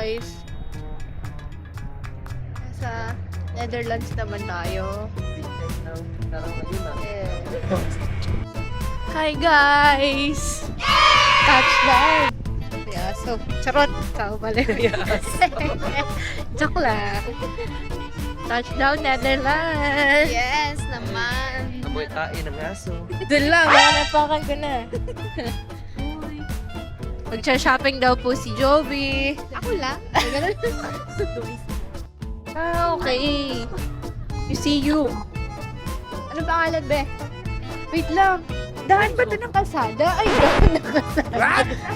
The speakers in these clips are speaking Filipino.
guys. Sa Netherlands naman tayo. Hi guys! Touchdown! Yeah, so, charot! Tao pala. Joke lang. Touchdown Netherlands! Yes naman. Amoy tae ng aso. Doon lang, manapakan ko na. Magsha-shopping daw po si Joby. Ako lang. Okay. You see you. Ano pangalan, be? Wait lang. Daan ba ito ng kalsada? Ay, daan ng kalsada.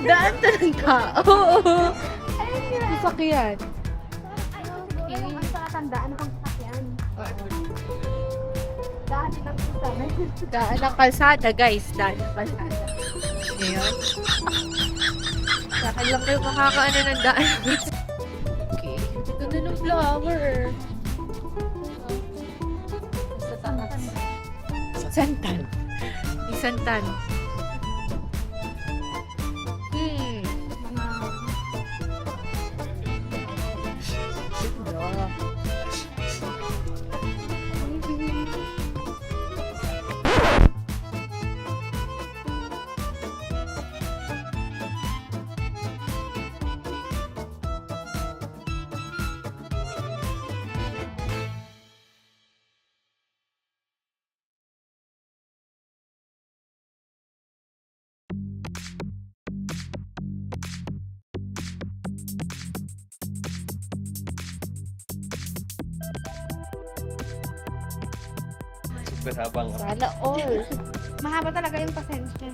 Daan ito ng tao. Sasakyan. Ang pakatandaan ng sasakyan. Daan ng sasakyan. Daan ng kalsada, guys. Daan ng kalsada. Ngayon. Saka lang kayo makakaano ng daan. Okay. Ganda ng flower. Santan. Santan. Super habang. Sana all. Mahaba talaga yung pasensya.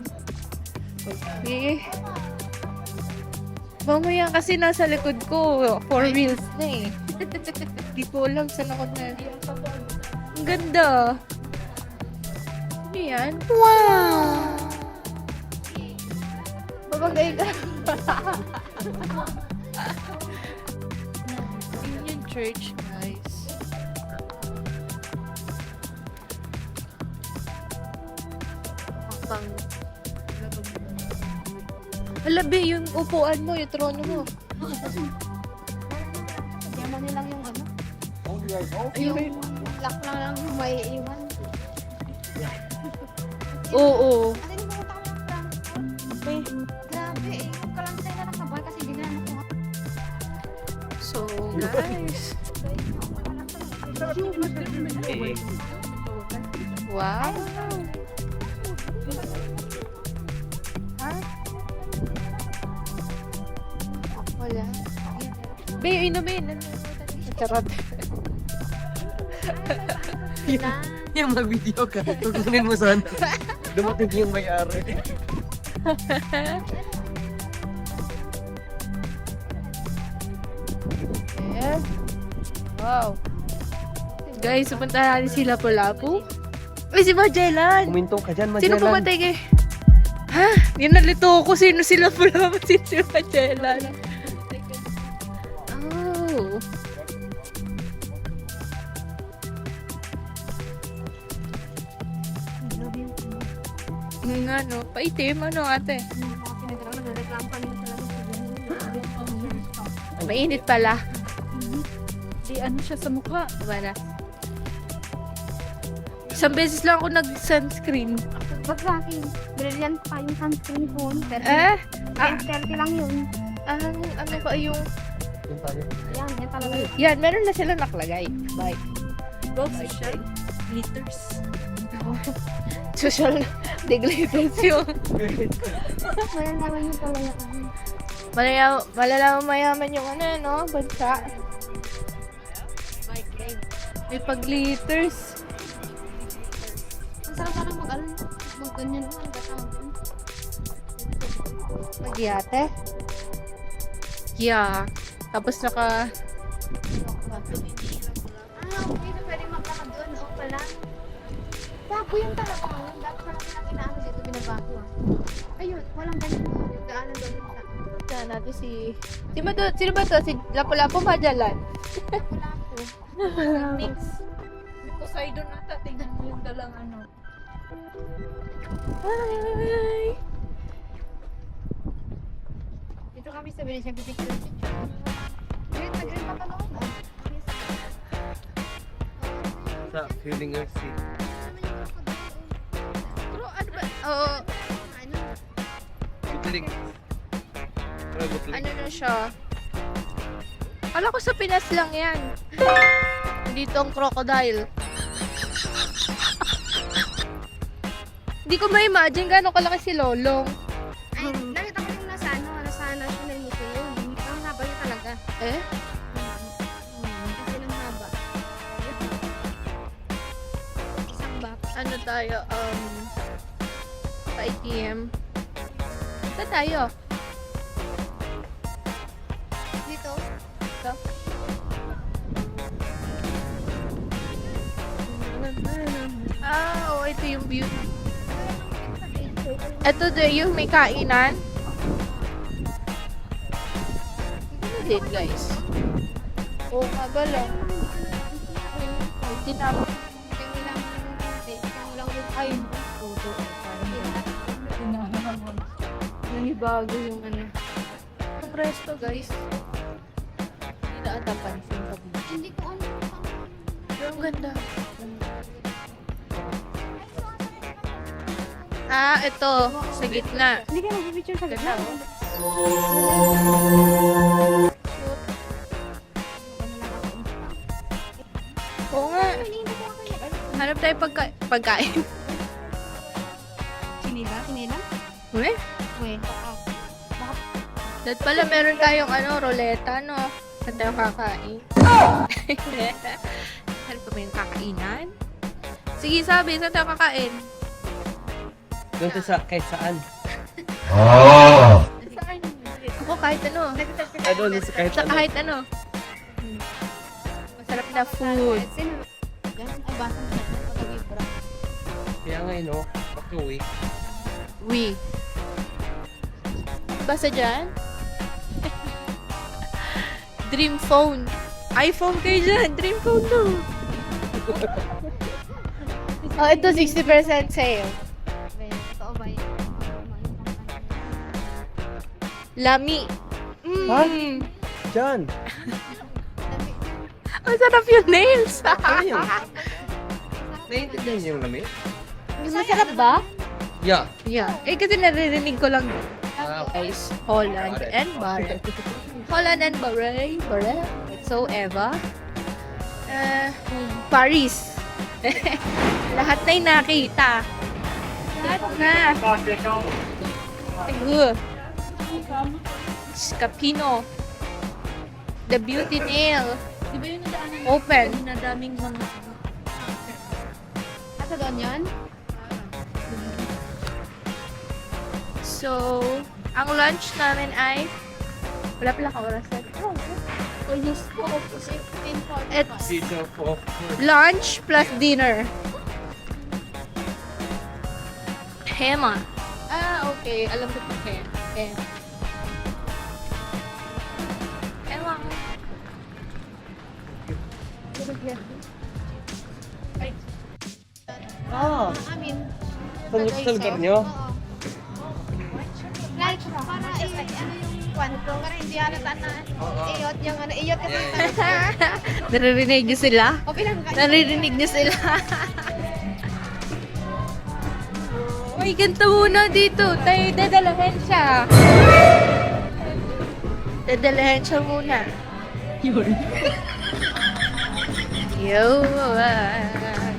Okay. Mamaya kasi nasa likod ko, 4 wheels na eh. Di ko alam saan ako na. Ang ganda. Ano yan? Wow! Babagay ka. Yun yung church, guys. Pang Alabi, yung upuan mo, yung trono mo. Yaman nilang yung ano. Ayun. Lock lang lang yung may iwan. Oo. Kasi hindi pumunta kami ng Frankfurt. Grabe eh. Yung kalantay na nakabay kasi ginanap ko. So, guys. Wow. Wala. Be, inumin. Charot. Yung mag-video ka, tutunin mo sana. Dumating yung may-ari. Yeah. Wow. Guys, pupunta natin si Lapu-Lapu. Ay, si Magellan! Kumintong ka dyan, Sino Magellan. pumatay kay... Ha? Yan nalito ko. Sino si Lapu-Lapu? Sino si Magellan? Oh. Yung nga, no? Paitim, ano ate? Nagreklamo kami na talaga. Mainit pala. Di ano siya sa mukha. Diba na? Isang beses lang ako nag-sunscreen. Wag sa akin. Brilliant pa yung sunscreen phone. Eh? 10-30 lang yun. Ano ba yung... Yung tayo. Ayan, yan talaga yun. Yan, meron na sila nakalagay. Bye. Social glitters. Social glitters yun. Wala naman yung palayaan. Malalaman mayaman yung ano, no? Bansa. May pag-glitters. Ang sarap parang mag-ganyan lang. Magyate. Yeah. Tapos naka... Okay na pwede maglakad doon. O pala. Bago yun talaga. Dapat natin ang inaano dito binabago. Ayun, walang ganyan. Yung daanan doon. Saan natin si... Sino ba to? Si Lapu-Lapu Magellan? Wala po. Thanks. Poseidon nata. Tingnan mo yung dalang ano. Hi! Dito kami sa Venezia. Pipicture. Green na green pa noon. Sa Feeling Earthy. Pero ano ba? Oo. Ano? Butlig. Ano butlig? Ano na siya? Kala ko sa Pinas lang yan. Dito ang crocodile. Hindi ko ma-imagine gano'ng kalaki si Lolong. Ay, nakita ko yung nasa National Museum. Ang haba niya talaga. Eh? Kasi ng haba. Isang box. Ano tayo? Sa ATM. Saan tayo? Dito. Ito. Ah, oh, ito yung view. Ito yung may kainan. Ito din, guys. Oo nga ba lang. Tinapos. Tingin lang. Tingin lang yung Ay, photo. Nanibago yung ano. Ang presto, guys. Hindi na ata pansin sa video. hindi ko ano. Pero ang ganda. Ah, ito. Sa gitna. Hindi ka mag-picture sa Ganda, oh. Oo nga. Hanap tayo pagkain. Sinila? Sinila? Uy, Uy. dahil pala meron tayong roleta, no? Saan tayo kakain? Saan pa ba yung kakainan? Sige, sabi, saan tayo kakain? Doon sa kahit saan. Saan? Ako kahit ano. Ay, doon sa kahit Sa ano. kahit ano. Masarap na food. Sino? Yan. Ay, basa mo siya. Pag-ibra. Kaya nga yun, oh. Pag-uwi. We. Basta dyan? Dream phone. iPhone kayo dyan. Dream phone to. Oh, ito 60% sale. Totoo ba yun? Lami. Ha? Mm. Diyan. Ang sarap yung nails. Ano yun? Naiintindihan niyo yung lamig? Masarap ba? Yeah. Yeah. Eh, kasi naririnig ko lang. Ah, okay. Guys, Holland and Barre. Holland and Barre. Barre. So, Eva. Paris. Lahat na yung nakita. Lahat na. Ayun. Scapino. The Beauty Nail. Di ba yung nadaanan? Open. Na daming mga... Asa doon yun? So, ang lunch namin ay wala pala ka orasan. Almost 16:45. It's Pizza po. lunch plus dinner. Hema. Ah, okay. Alam ko pa kaya. Ewan. Ah, Amin. sa lugar niyo? Like, para ano yung kwanto, para hindi halata na iyot yung iyot kasi Naririnig niyo sila? o pinangkain. Naririnig niyo sila? May ganito muna dito. Tayo dadalahin siya. Dadalahin siya muna. Yun.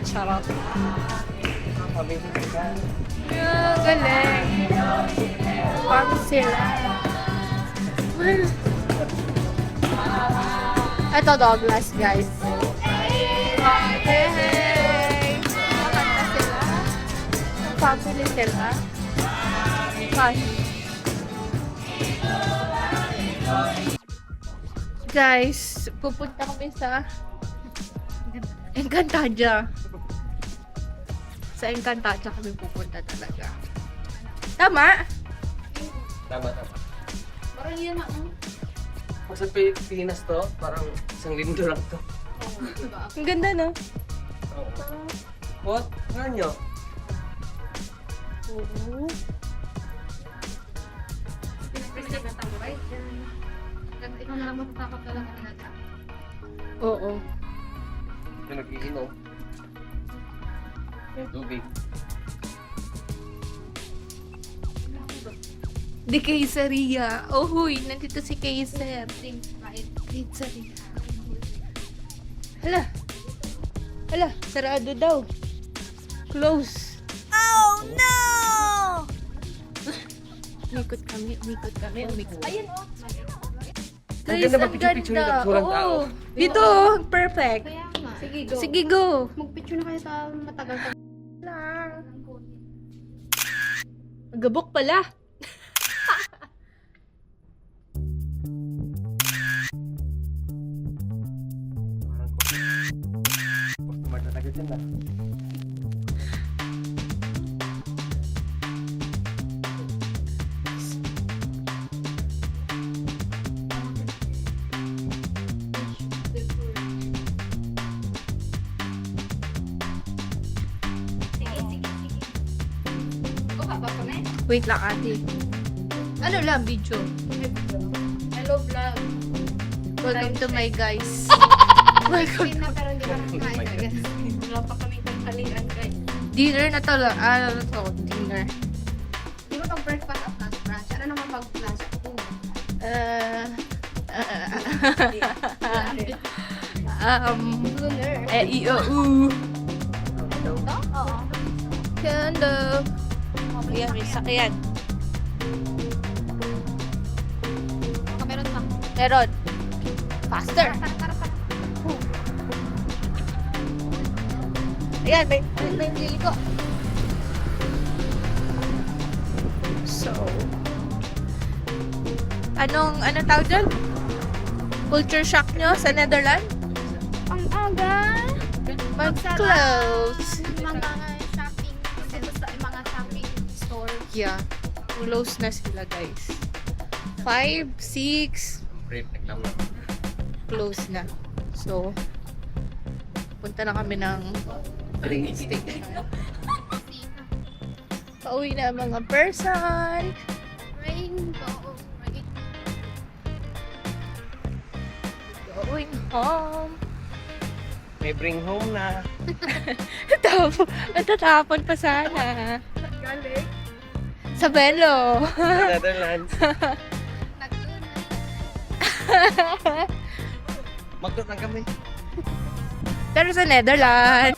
Charot. Galing. Paano sila? Ito Douglas, guys. Hey! Makanta sila. Family sila. Guys, pupunta kami sa Encantadia. Sa Encantadia kami pupunta talaga. Tama? Tama, tama. Parang yun na. Pag sa Pilipinas to, parang isang linggo lang to. Ang ganda, no? Oo. What? Nga nyo? Oo. Ikaw na lang matatakot talaga na natin. Oo. Yung nag-iinom. Yung tubig. Di Kaysaria. Oh, huy. Nandito si Kayser. Kaysaria. Hala. Hala. Sarado daw. Close. Oh, no! Umikot kami. Ayun, oh. Ang Guys, ganda ang mag-picture-picture ganda. ng walang tao. Oo. Dito, perfect. Kaya nga. Sige, go. Sige, go. Mag-picture na kayo sa matagal ka. Gabok pala. Customer na agad yan na. Wait lang, ate. Ano lang, video? Hello, vlog. Welcome to my guys. Welcome. Hindi na, pero hindi pa kumakain agad. Wala pa kami tanghalian, guys. Dinner na to lang. Ano to? Dinner. Di ba pag breakfast at lunch brunch? Ano naman pag lunch? Lunar. I-O-U. Oo. Ganda. Ayan, may sakyan. Meron pa. Meron. Faster. Ayan, may liliko. So, anong tawag dyan? Culture shock nyo sa Netherlands? Ang aga. Mag-close. Mga shopping. Dito sa mga shopping store. Yeah. Close na sila, guys. 5, 6, Break, naglaman. close na. So, punta na kami ng Drink. station. Pauwi na ang mga person. Rainbow. Going home. May bring home na. Matatapon pa sana. Galing. Sa Belo. Sa Netherlands. Magdot lang kami. Pero sa Netherlands.